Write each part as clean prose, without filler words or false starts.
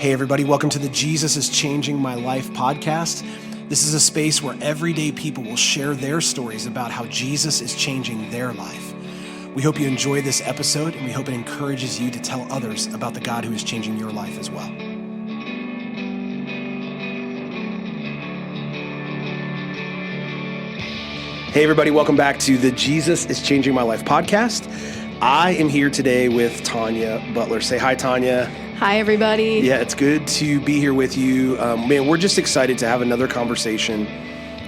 Hey everybody, welcome to the Jesus is Changing My Life podcast. This is a space where everyday people will share their stories about how Jesus is changing their life. We hope you enjoy this episode, and we hope it encourages you to tell others about the God who is changing your life as well. Hey everybody, welcome back to the Jesus is Changing My Life podcast. I am here today with Tonia Butler. Say hi, Tonia. Hi, everybody. Yeah, it's good to be here with you. Man, we're just excited to have another conversation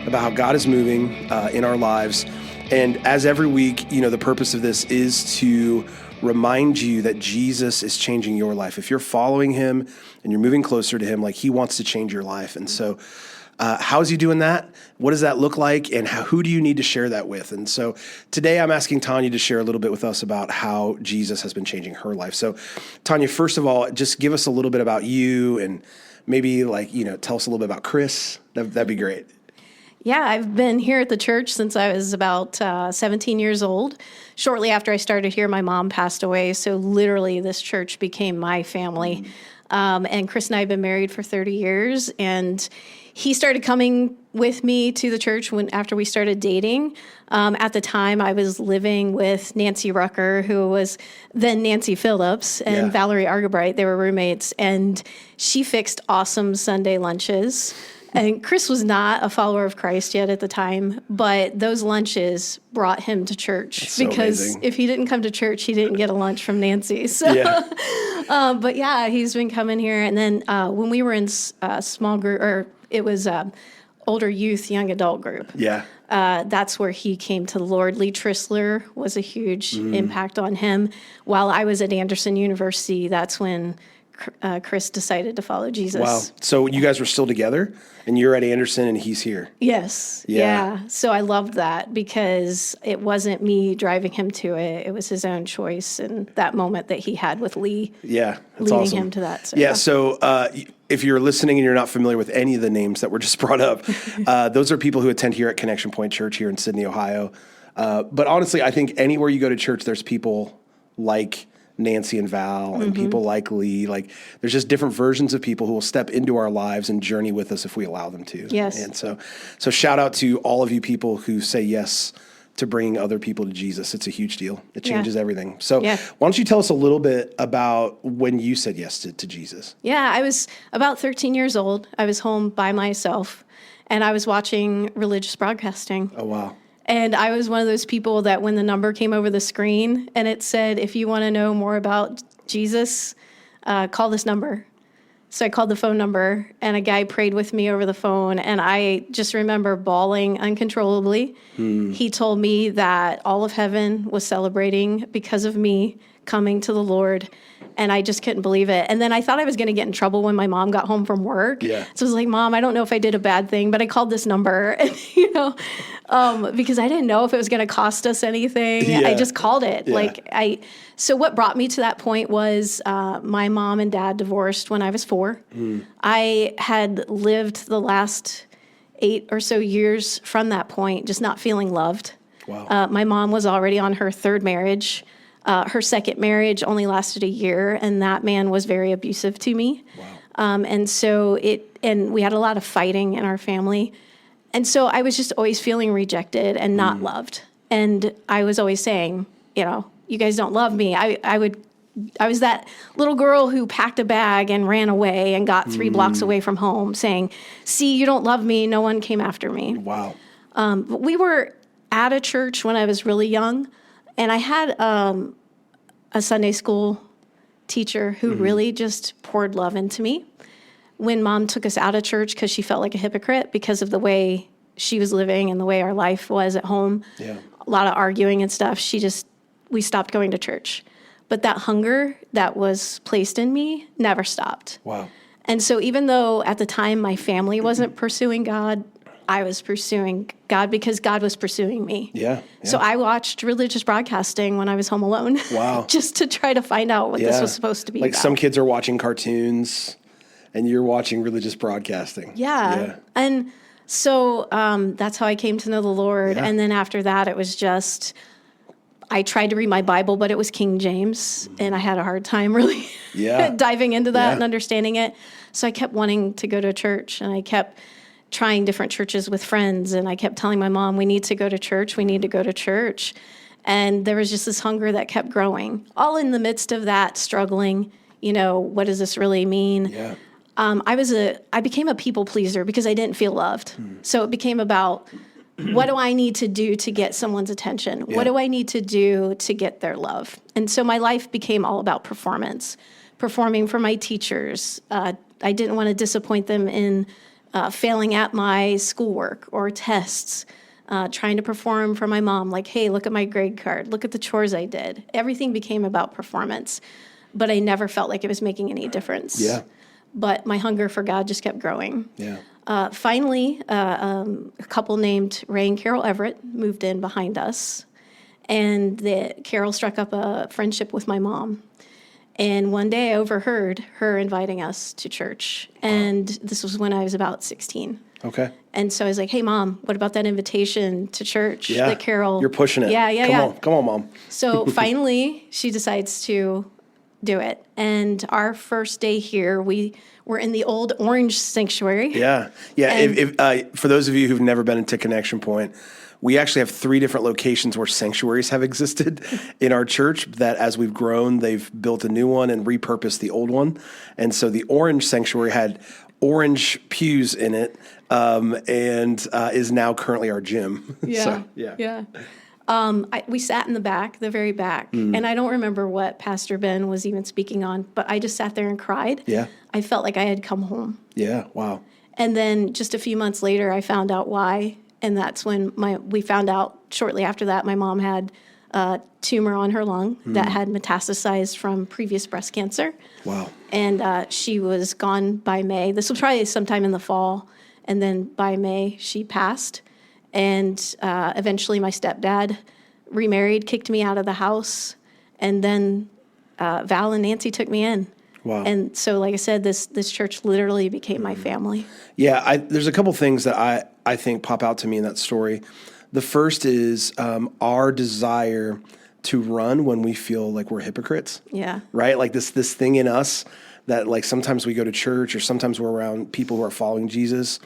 about how God is moving in our lives. And as every week, the purpose of this is to remind you that Jesus is changing your life. If you're following him and you're moving closer to him, like he wants to change your life. And so how is he doing that? What does that look like? And who do you need to share that with? And so today I'm asking Tonia to share a little bit with us about how Jesus has been changing her life. So Tonia, first of all, just give us a little bit about you and maybe tell us a little bit about Chris. That'd be great. Yeah, I've been here at the church since I was about 17 years old. Shortly after I started here, my mom passed away. So literally this church became my family. And Chris and I have been married for 30 years. And he started coming with me to the church after we started dating. At the time, I was living with Nancy Rucker, who was then Nancy Phillips, and Valerie Argabright. They were roommates. And she fixed awesome Sunday lunches. And Chris was not a follower of Christ yet at the time, but those lunches brought him to church because amazing. If he didn't come to church, he didn't get a lunch from Nancy. So, but yeah, he's been coming here. And then when we were in a small group, or it was older youth, young adult group. Yeah. That's where he came to the Lord. Lee Tristler was a huge impact on him. While I was at Anderson University, that's when Chris decided to follow Jesus. Wow. So you guys were still together and you're at Anderson and he's here. Yes. Yeah. So I loved that because it wasn't me driving him to it. It was his own choice and that moment that he had with Lee. Yeah. That's leading awesome. him to that. So, So if you're listening and you're not familiar with any of the names that were just brought up, those are people who attend here at Connection Point Church here in Sydney, Ohio. But honestly, I think anywhere you go to church, there's people like Nancy and Val and people like Lee. Like there's just different versions of people who will step into our lives and journey with us if we allow them to. Yes. And so shout out to all of you people who say yes to bringing other people to Jesus. It's a huge deal. It changes everything. So why don't you tell us a little bit about when you said yes to Jesus? Yeah, I was about 13 years old. I was home by myself and I was watching religious broadcasting. Oh, wow. And I was one of those people that when the number came over the screen and it said, if you want to know more about Jesus, call this number. So I called the phone number and a guy prayed with me over the phone. And I just remember bawling uncontrollably. He told me that all of heaven was celebrating because of me coming to the Lord. And I just couldn't believe it. And then I thought I was going to get in trouble when my mom got home from work. Yeah. So I was like, Mom, I don't know if I did a bad thing, but I called this number, and, because I didn't know if it was going to cost us anything. Yeah. I just called it. Yeah. So what brought me to that point was my mom and dad divorced when I was 4. I had lived the last 8 or so years from that point just not feeling loved. Wow. My mom was already on her 3rd marriage. Her 2nd marriage only lasted a year, and that man was very abusive to me. Wow. And we had a lot of fighting in our family. And so I was just always feeling rejected and not loved. And I was always saying, you guys don't love me. I was that little girl who packed a bag and ran away and got 3 blocks away from home saying, see, you don't love me. No one came after me. Wow. But we were at a church when I was really young. And I had a Sunday school teacher who really just poured love into me. When Mom took us out of church because she felt like a hypocrite because of the way she was living and the way our life was at home, a lot of arguing and stuff, we stopped going to church. But that hunger that was placed in me never stopped. Wow. And so even though at the time my family wasn't pursuing God, I was pursuing God because God was pursuing me. Yeah. So I watched religious broadcasting when I was home alone. Wow. Just to try to find out what this was supposed to be like about. some kids are watching cartoons and you're watching religious broadcasting. Yeah. And so that's how I came to know the Lord. Yeah. And then after that, it was just I tried to read my Bible, but it was King James, and I had a hard time really Yeah. diving into that Yeah. and understanding it. So I kept wanting to go to church, and I kept trying different churches with friends, and I kept telling my mom, we need to go to church, we need to go to church. And there was just this hunger that kept growing. All in the midst of that, struggling, what does this really mean? Yeah. I became a people pleaser because I didn't feel loved. So it became about, what do I need to do to get someone's attention? Yeah. What do I need to do to get their love? And so my life became all about performance, performing for my teachers. I didn't want to disappoint them in failing at my schoolwork or tests, trying to perform for my mom, like, hey, look at my grade card, look at the chores I did. Everything became about performance, but I never felt like it was making any difference. Yeah. But my hunger for God just kept growing. Yeah. Finally, a couple named Ray and Carol Everett moved in behind us, and Carol struck up a friendship with my mom. And one day I overheard her inviting us to church, and this was when I was about 16. Okay. And so I was like, hey, Mom, what about that invitation to church Yeah. that Carol... You're pushing it. Yeah. Come on, Mom. So finally, she decides to do it. And our first day here, we were in the old Orange Sanctuary. Yeah. Yeah. If for those of you who've never been into Connection Point, we actually have 3 different locations where sanctuaries have existed in our church that as we've grown, they've built a new one and repurposed the old one. And so the Orange Sanctuary had orange pews in it and is now currently our gym. Yeah. So, Yeah. We sat in the back, the very back, and I don't remember what Pastor Ben was even speaking on, but I just sat there and cried. Yeah. I felt like I had come home. Yeah. Wow. And then just a few months later, I found out why, and that's when we found out shortly after that my mom had a tumor on her lung that had metastasized from previous breast cancer. Wow. And she was gone by May. This was probably sometime in the fall, and then by May she passed. And eventually my stepdad remarried, kicked me out of the house, and then Val and Nancy took me in. Wow. And so, like I said, this church literally became my family. Yeah, there's a couple things that I think pop out to me in that story. The first is our desire to run when we feel like we're hypocrites. Yeah. Right? Like this thing in us that like sometimes we go to church or sometimes we're around people who are following Jesus,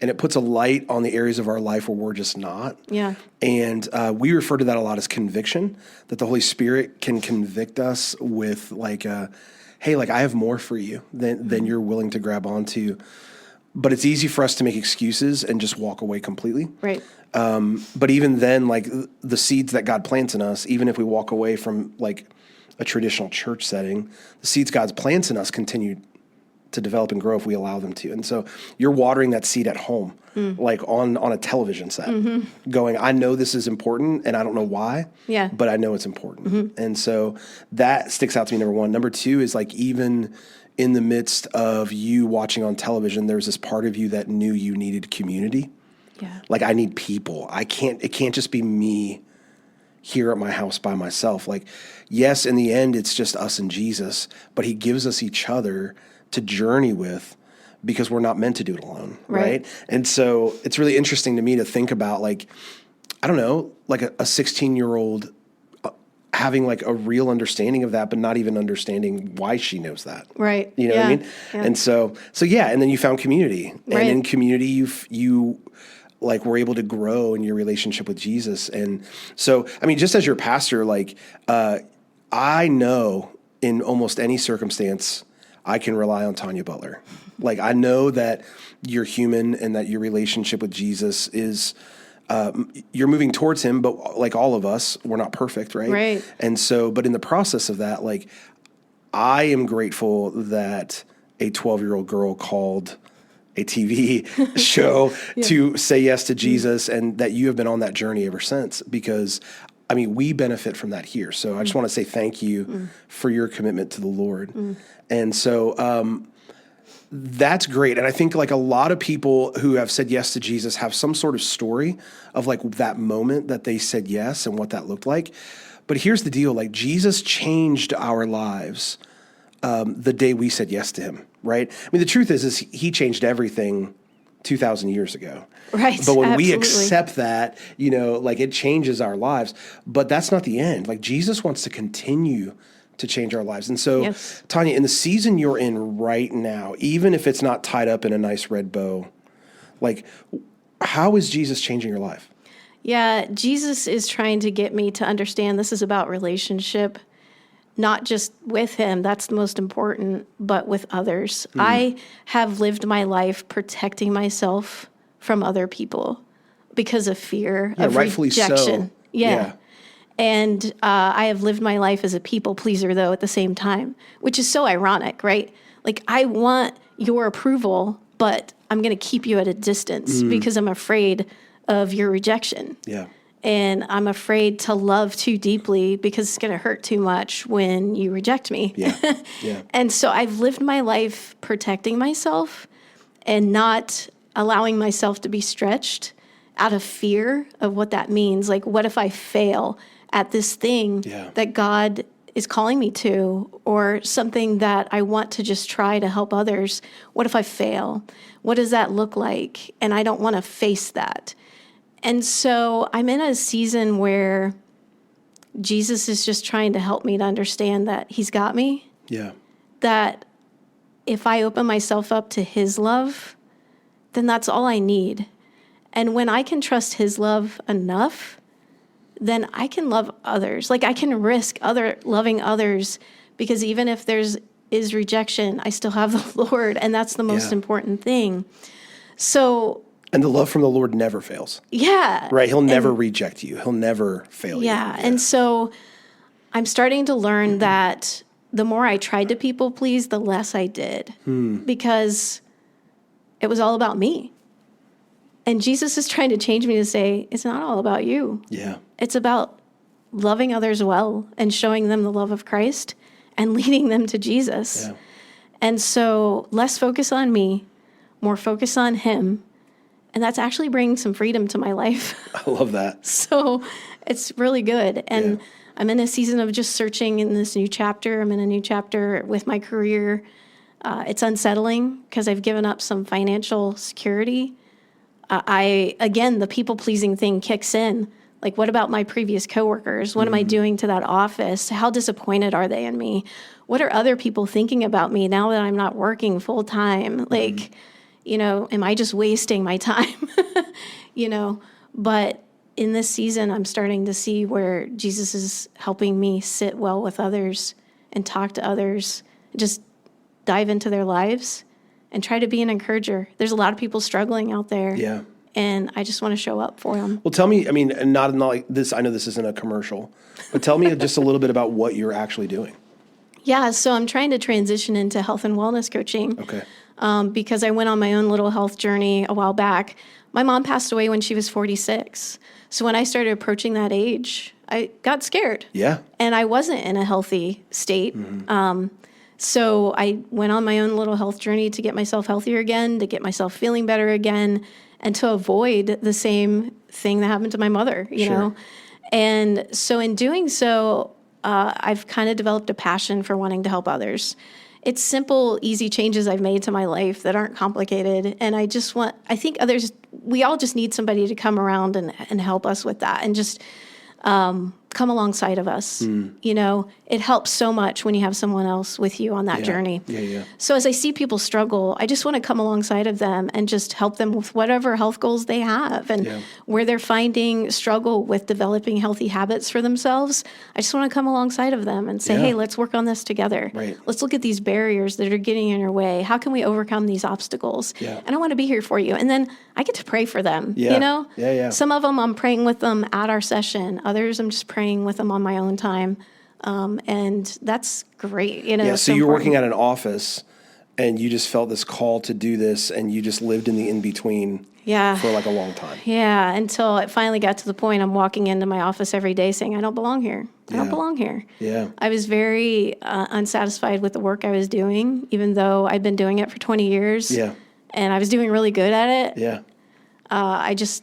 and it puts a light on the areas of our life where we're just not. Yeah. And we refer to that a lot as conviction, that the Holy Spirit can convict us with like, hey, like I have more for you than you're willing to grab onto. But it's easy for us to make excuses and just walk away completely. Right. But even then, like the seeds that God plants in us, even if we walk away from like a traditional church setting, the seeds God plants in us continue to develop and grow if we allow them to. And so you're watering that seed at home, like on a television set, going, I know this is important and I don't know why, but I know it's important. And so that sticks out to me, number one. Number two is like, even in the midst of you watching on television, there's this part of you that knew you needed community. Yeah. Like I need people. It can't just be me here at my house by myself. Like, yes, in the end, it's just us and Jesus, but he gives us each other to journey with because we're not meant to do it alone. Right. And so it's really interesting to me to think about like, I don't know, like a 16-year-old having like a real understanding of that, but not even understanding why she knows that. Right. You know what I mean? Yeah. And so yeah. And then you found community, and in community, you like were able to grow in your relationship with Jesus. And so, I mean, just as your pastor, like, I know in almost any circumstance, I can rely on Tonia Butler. Like, I know that you're human and that your relationship with Jesus is, you're moving towards him, but like all of us, we're not perfect, right? Right. And so, but in the process of that, like, I am grateful that a 12-year-old girl called a TV show to say yes to Jesus, and that you have been on that journey ever since, because I mean, we benefit from that here. So I just want to say thank you for your commitment to the Lord. And so that's great. And I think like a lot of people who have said yes to Jesus have some sort of story of like that moment that they said yes and what that looked like. But here's the deal, like Jesus changed our lives the day we said yes to him, right? I mean, the truth is he changed everything 2,000 years ago. Right. But when we Absolutely. accept that, like it changes our lives. But that's not the end. Like Jesus wants to continue to change our lives. And so, Yes. Tonia, in the season you're in right now, even if it's not tied up in a nice red bow, like how is Jesus changing your life? Yeah, Jesus is trying to get me to understand this is about relationship, not just with him, that's the most important, but with others. I have lived my life protecting myself from other people because of fear, of rightfully rejection. so. Yeah. And I have lived my life as a people pleaser, though, at the same time, which is so ironic, right? Like, I want your approval, but I'm going to keep you at a distance because I'm afraid of your rejection. Yeah. And I'm afraid to love too deeply because it's going to hurt too much when you reject me. Yeah. Yeah. And so I've lived my life protecting myself and not allowing myself to be stretched out of fear of what that means. Like, what if I fail at this thing Yeah. that God is calling me to, or something that I want to just try to help others? What if I fail? What does that look like? And I don't want to face that. And so I'm in a season where Jesus is just trying to help me to understand that he's got me, Yeah. that if I open myself up to his love, then that's all I need. And when I can trust his love enough, then I can love others. Like, I can risk loving others, because even if is rejection, I still have the Lord, and that's the most Yeah. important thing. So, And the love from the Lord never fails. yeah. Right? He'll never reject you. He'll never fail you. Yeah. And so I'm starting to learn that the more I tried to people please, the less I did, because it was all about me. And Jesus is trying to change me to say, it's not all about you. Yeah. It's about loving others well and showing them the love of Christ and leading them to Jesus. Yeah. And so less focus on me, more focus on him. And that's actually bringing some freedom to my life. I love that. So it's really good. And Yeah. I'm in a season of just searching in this new chapter. I'm in a new chapter with my career. It's unsettling because I've given up some financial security. Again, the people-pleasing thing kicks in. Like, what about my previous coworkers? What am I doing to that office? How disappointed are they in me? What are other people thinking about me now that I'm not working full-time? Like, am I just wasting my time? But in this season, I'm starting to see where Jesus is helping me sit well with others and talk to others, just dive into their lives and try to be an encourager. There's a lot of people struggling out there. Yeah. And I just want to show up for them. Well, tell me, and not like this, I know this isn't a commercial, but tell me just a little bit about what you're actually doing. Yeah, so I'm trying to transition into health and wellness coaching. Okay. Because I went on my own little health journey a while back. My mom passed away when she was 46. So when I started approaching that age, I got scared. Yeah. And I wasn't in a healthy state. So I went on my own little health journey to get myself healthier again, to get myself feeling better again, and to avoid the same thing that happened to my mother, you know? And so in doing so, I've kind of developed a passion for wanting to help others. It's simple, easy changes I've made to my life that aren't complicated. And I think we all just need somebody to come around and help us with that and just come alongside of us. It helps so much when you have someone else with you on that journey. Yeah. So as I see people struggle, I just want to come alongside of them and just help them with whatever health goals they have and where they're finding struggle with developing healthy habits for themselves. I just want to come alongside of them and say, hey, let's work on this together. Right. Let's look at these barriers that are getting in your way. How can we overcome these obstacles? Yeah. And I want to be here for you. And then I get to pray for them, Yeah. Some of them I'm praying with them at our session. Others I'm just praying with them on my own time. And that's great, Yeah, so so you're important. working at an office and you just felt this call to do this and you just lived in the in-between for like a long time. Yeah, until it finally got to the point I'm walking into my office every day saying, I don't belong here. I don't belong here. Yeah. I was very unsatisfied with the work I was doing, even though I'd been doing it for 20 years. Yeah. And I was doing really good at it. Yeah. I just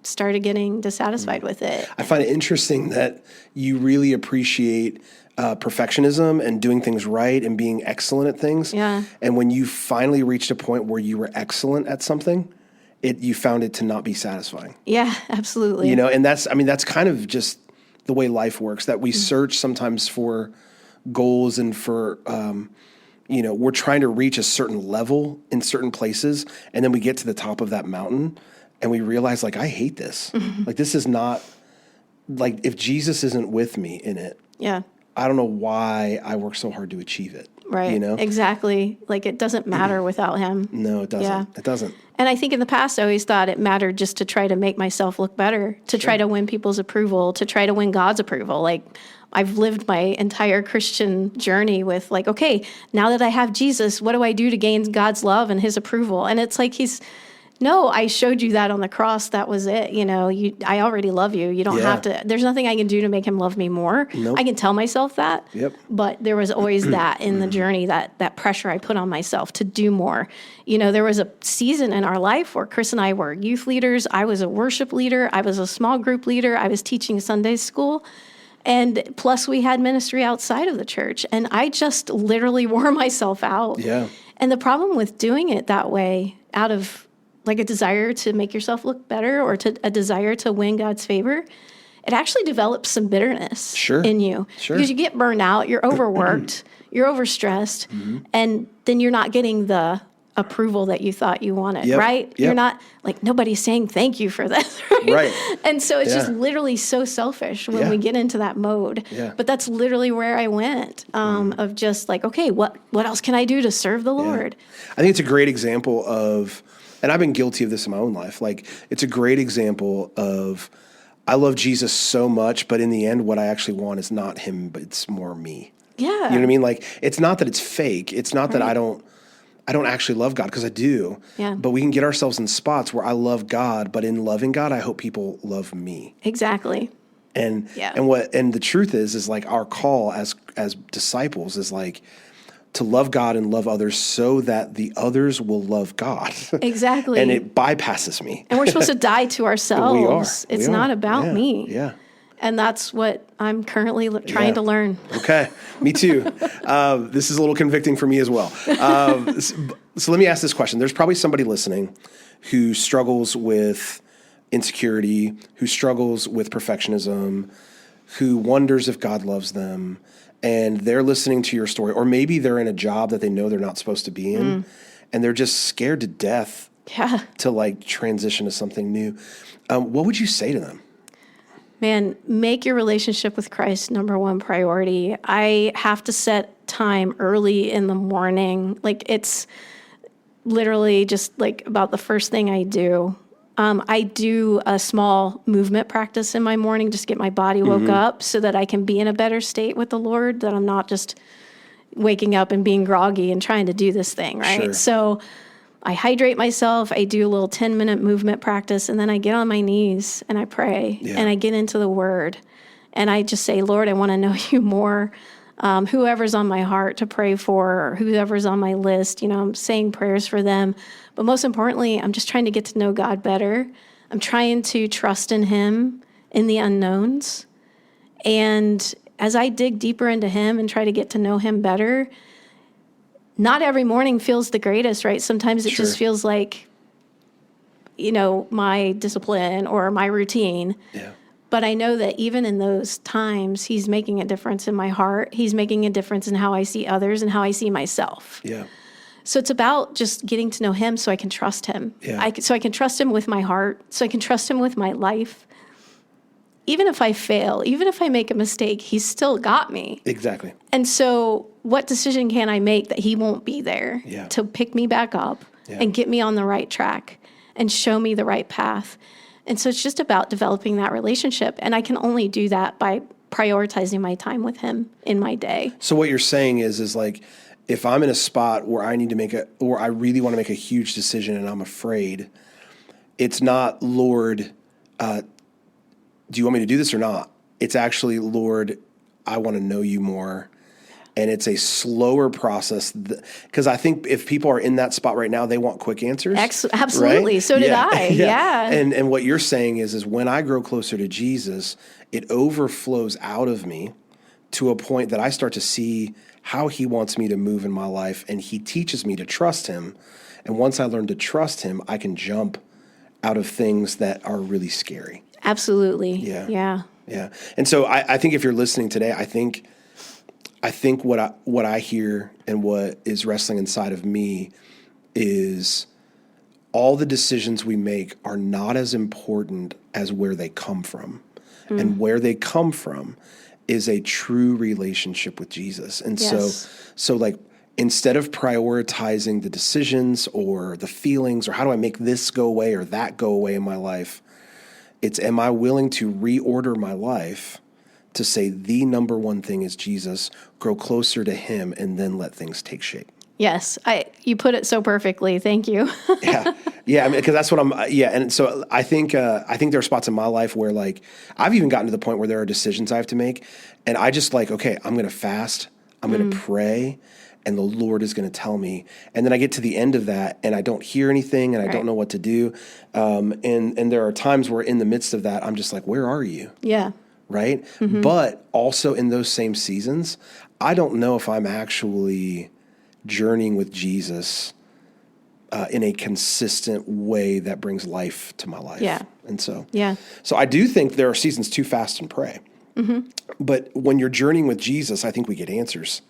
started getting dissatisfied with it. I find it interesting that you really appreciate perfectionism and doing things right and being excellent at things. Yeah. And when you finally reached a point where you were excellent at something you found it to not be satisfying. Yeah, absolutely. You know, and that's kind of just the way life works, that we search sometimes for goals and for, we're trying to reach a certain level in certain places. And then we get to the top of that mountain and we realize, like, I hate this. Like, this is not, like, if Jesus isn't with me in it, I don't know why I work so hard to achieve it. Right. You know? Exactly. Like, it doesn't matter without him. No, it doesn't. Yeah. It doesn't. And I think in the past, I always thought it mattered just to try to make myself look better, to try to win people's approval, to try to win God's approval. Like, I've lived my entire Christian journey with, like, okay, now that I have Jesus, what do I do to gain God's love and his approval? And it's like, no, I showed you that on the cross. That was it. You know, I already love you. You don't have to, there's nothing I can do to make him love me more. Nope. I can tell myself that. Yep. But there was always that in the journey, that pressure I put on myself to do more. You know, there was a season in our life where Chris and I were youth leaders. I was a worship leader. I was a small group leader. I was teaching Sunday school. And plus we had ministry outside of the church. And I just literally wore myself out. Yeah. And the problem with doing it that way, out of like a desire to make yourself look better or to a desire to win God's favor, it actually develops some bitterness in you. Sure. Because you get burned out, you're overworked, you're overstressed, and then you're not getting the approval that you thought you wanted, right? Yep. You're not, like, nobody's saying thank you for this, right? Right. And so it's just literally so selfish when we get into that mode. Yeah. But that's literally where I went, of just like, okay, what else can I do to serve the Lord? I think it's a great example of, and I've been guilty of this in my own life. Like, it's a great example of, I love Jesus so much, but in the end, what I actually want is not him, but it's more me. Yeah. You know what I mean? Like, it's not that it's fake. It's not that I don't actually love God, because I do. Yeah. But we can get ourselves in spots where I love God, but in loving God, I hope people love me. Exactly. And the truth is like, our call as disciples is like to love God and love others so that the others will love God. Exactly. And it bypasses me. And we're supposed to die to ourselves. We are. It's not about me. Yeah. And that's what I'm currently trying to learn. Okay. Me too. This is a little convicting for me as well. So let me ask this question. There's probably somebody listening who struggles with insecurity, who struggles with perfectionism, who wonders if God loves them, and they're listening to your story, or maybe they're in a job that they know they're not supposed to be in, and they're just scared to death to like transition to something new. What would you say to them? Man, make your relationship with Christ number one priority. I have to set time early in the morning. Like, it's literally just like about the first thing I do. I do a small movement practice in my morning, just get my body woke up so that I can be in a better state with the Lord, that I'm not just waking up and being groggy and trying to do this thing, right? Sure. So I hydrate myself, I do a little 10-minute movement practice, and then I get on my knees and I pray and I get into the Word. And I just say, Lord, I want to know you more. Whoever's on my heart to pray for, or whoever's on my list, I'm saying prayers for them. But most importantly, I'm just trying to get to know God better. I'm trying to trust in him in the unknowns. And as I dig deeper into him and try to get to know him better, not every morning feels the greatest, right? Sometimes it just feels like, my discipline or my routine. Yeah. But I know that even in those times, he's making a difference in my heart. He's making a difference in how I see others and how I see myself. Yeah. So it's about just getting to know him so I can trust him. Yeah. So I can trust him with my heart, so I can trust him with my life. Even if I fail, even if I make a mistake, he's still got me. Exactly. And so what decision can I make that he won't be there to pick me back up and get me on the right track and show me the right path? And so it's just about developing that relationship. And I can only do that by prioritizing my time with him in my day. So what you're saying is like, if I'm in a spot where I need to or I really want to make a huge decision and I'm afraid, it's not, Lord, do you want me to do this or not? It's actually, Lord, I want to know you more. And it's a slower process, because I think if people are in that spot right now, they want quick answers. Absolutely. Right? So did I. Yeah. And what you're saying is when I grow closer to Jesus, it overflows out of me to a point that I start to see how he wants me to move in my life, and he teaches me to trust him. And once I learn to trust him, I can jump out of things that are really scary. Absolutely. Yeah. Yeah. Yeah. And so I think if you're listening today, I think what I hear and what is wrestling inside of me is all the decisions we make are not as important as where they come from. And where they come from is a true relationship with Jesus. And so like, instead of prioritizing the decisions or the feelings or how do I make this go away or that go away in my life, it's, am I willing to reorder my life to say the number one thing is Jesus, grow closer to him, and then let things take shape? Yes. You put it so perfectly. Thank you. Yeah. Yeah. I mean, because that's what and so I think there are spots in my life where like, I've even gotten to the point where there are decisions I have to make, and I just like, okay, I'm going to fast, I'm going to pray, and the Lord is going to tell me. And then I get to the end of that and I don't hear anything and I don't know what to do. And there are times where in the midst of that, I'm just like, where are you? Yeah. Right. But also in those same seasons, I don't know if I'm actually journeying with Jesus in a consistent way that brings life to my life. Yeah. And so I do think there are seasons to fast and pray. But when you're journeying with Jesus, I think we get answers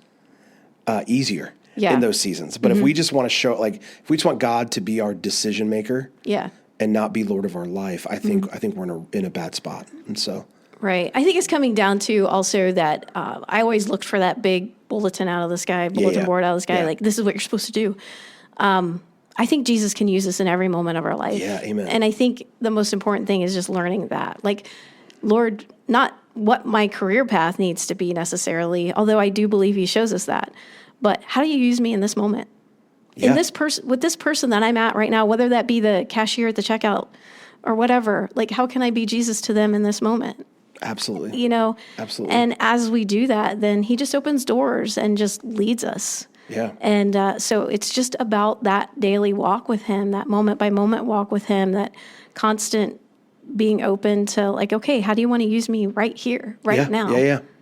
easier in those seasons. But if we just want to if we just want God to be our decision maker and not be Lord of our life, I think we're in a bad spot. And so. Right. I think it's coming down to also that I always looked for that big bulletin out of the sky, bulletin board out of the sky, like this is what you're supposed to do. I think Jesus can use us in every moment of our life. Yeah, amen. And I think the most important thing is just learning that. Like, Lord, not what my career path needs to be necessarily, although I do believe he shows us that. But how do you use me in this moment? Yeah. In this person, with this person that I'm at right now, whether that be the cashier at the checkout or whatever, like how can I be Jesus to them in this moment? Absolutely. You know? Absolutely. And as we do that, then he just opens doors and just leads us. Yeah. And so it's just about that daily walk with him, that moment by moment walk with him, that constant being open to like, okay, how do you want to use me right here, right now?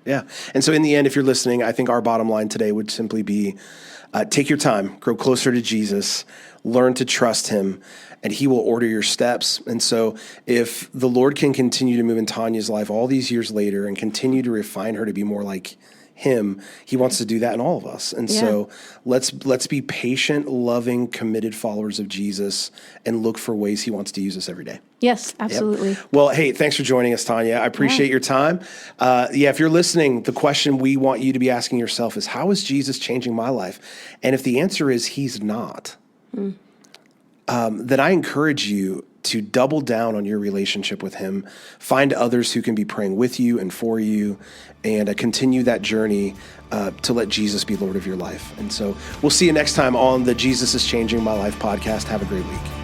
Yeah. And so in the end, if you're listening, I think our bottom line today would simply be take your time, grow closer to Jesus, learn to trust him, and he will order your steps. And so if the Lord can continue to move in Tonia's life all these years later and continue to refine her to be more like him, he wants to do that in all of us. And so let's be patient, loving, committed followers of Jesus and look for ways he wants to use us every day. Yes, absolutely. Yep. Well, hey, thanks for joining us, Tonia. I appreciate your time. If you're listening, the question we want you to be asking yourself is, how is Jesus changing my life? And if the answer is he's not, then I encourage you to double down on your relationship with him, find others who can be praying with you and for you, and continue that journey to let Jesus be Lord of your life. And so we'll see you next time on the Jesus is Changing My Life podcast. Have a great week.